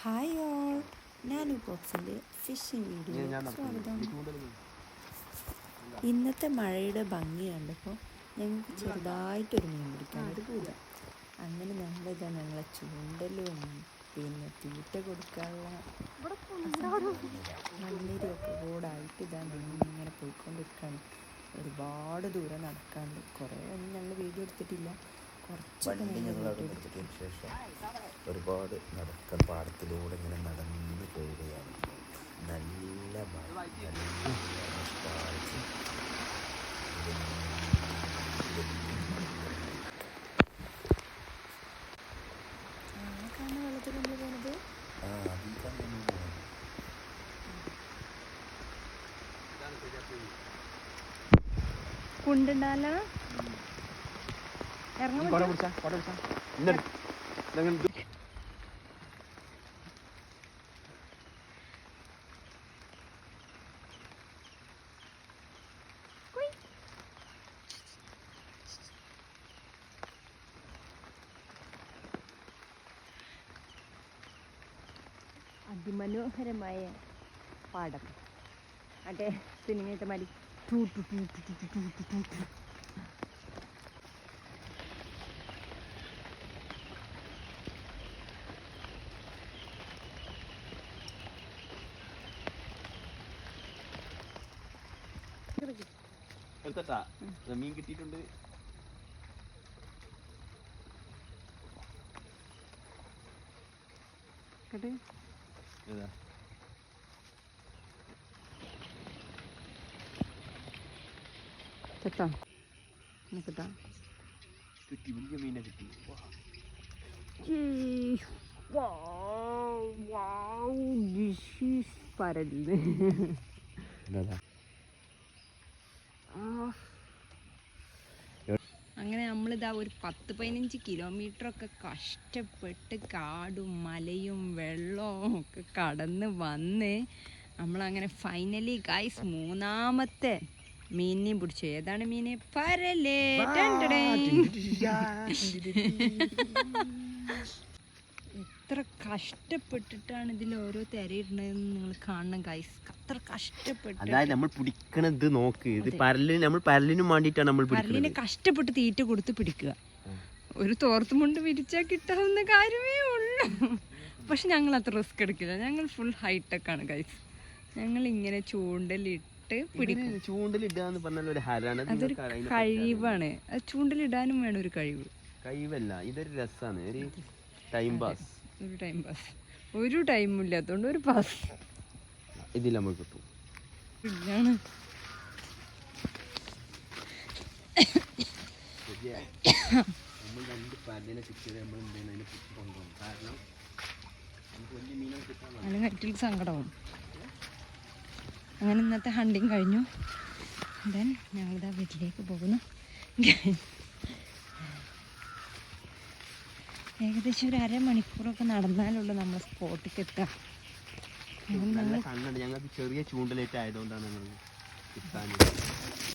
Hi all, Nanu ബോക്സിൻ്റെ phishing വീഡിയോയിലേക്ക് സ്വാഗതം. ഇന്നത്തെ മഴയുടെ ഭംഗി കണ്ടപ്പോൾ ഞങ്ങൾക്ക് ചെറുതായിട്ടൊരു മീൻ പിടിക്കാനൊരു പൂതം. അങ്ങനെ ഞങ്ങളെ ചൂണ്ടലും പിന്നെ തീറ്റ കൊടുക്കാനുള്ള മണ്ണിരയൊക്കെ കൂടായിട്ട് ഞങ്ങളിങ്ങനെ പോയിക്കൊണ്ടിരിക്കുകയാണ്. ഒരുപാട് ദൂരം നടക്കാണ്ട്, കുറേ ഒന്നും ഞങ്ങൾ വീഡിയോ എടുത്തിട്ടില്ല. എടുത്തതിന് ശേഷം ഒരുപാട് നടക്കാൻ പാടത്തിലൂടെ ഇങ്ങനെ നടന്നു പോവുകയാണ്. നല്ല മഴ, വെള്ളത്തിൽ കൊണ്ട് പോകുന്നത് കൊണ്ടുണ്ടാല അതിമനോഹരമായ പാടം. അതെ, സിനിമയുടെ മതി ടൂട്ടു ടൂട്ടു ടൂട്ടു ടൂട്ടു ടൂട്ടു. മീൻ കിട്ടിയിട്ടുണ്ട്. കിട്ടി, വലിയ മീനെ കിട്ടി. പരല് അങ്ങനെ നമ്മളിതാ ഒരു 10-15 കിലോമീറ്ററൊക്കെ കഷ്ടപ്പെട്ട് കാടും മലയും വെള്ളവും ഒക്കെ കടന്ന് വന്ന് നമ്മളങ്ങനെ ഫൈനലി ഗൈസ് 3ാമത്തെ മീനിനെയും പിടിച്ചു. ഏതാണ് മീന്? പരല്. എത്ര കഷ്ടപ്പെട്ടിട്ടാണ് ഇതിൽ ഓരോ തിരയിടുന്നതെന്ന് നിങ്ങൾ കാണണം ഗൈസ്. അത്ര കഷ്ടപ്പെട്ട്, അതായത് നമ്മൾ പിടിക്കണത് നോക്ക്. ഇത് നമ്മൾ പരലിനും വേണ്ടിയിട്ടാണ് നമ്മൾ പരലിനെ കഷ്ടപ്പെട്ട് തീറ്റ കൊടുത്ത് പിടിക്കുക. ഒരു തോർത്തുമുണ്ട് വിരിച്ചാൽ കിട്ടാവുന്ന കാര്യമേ ഉള്ളൂ. പക്ഷെ ഞങ്ങൾ അത്ര റിസ്ക് എടുക്കില്ല. ഞങ്ങൾ ഫുൾ ഹൈടെക് ആണ് ഗൈസ്. ഞങ്ങൾ ഇങ്ങനെ ചൂണ്ടലിട്ട് പിടിക്കും. ചൂണ്ടലിടാന്ന് പറഞ്ഞാൽ ഒരു ഹരാണ്, അതൊരു കഴിവാണ്. അത് ചൂണ്ടലിടാനും വേണം ഒരു കഴിവ്. കഴിവല്ല, ഇതൊരു രസമാണ്, ഒരു ടൈം പാസ്. ഒരു ടൈമും ഇല്ലാത്തോണ്ട് ഒരു പാസ് ഇതിൽ നമ്മൾ കിട്ടും. ഇല്ലാണ് അല്ലെങ്കിൽ സങ്കടവും. അങ്ങനെ ഇന്നത്തെ ഹണ്ടിങ് കഴിഞ്ഞു. ദെൻ ഞങ്ങളിതാ വീട്ടിലേക്ക് പോകുന്നു. ഏകദേശം ഒരു 1/2 മണിക്കൂറൊക്കെ നടന്നാലുള്ളൂ നമ്മൾ സ്പോട്ടിലേക്ക് എത്തുക. ഞങ്ങൾക്ക് ചെറിയ ചൂണ്ടലേറ്റ് ആയതുകൊണ്ടാണ് ഞങ്ങൾ കിട്ടാൻ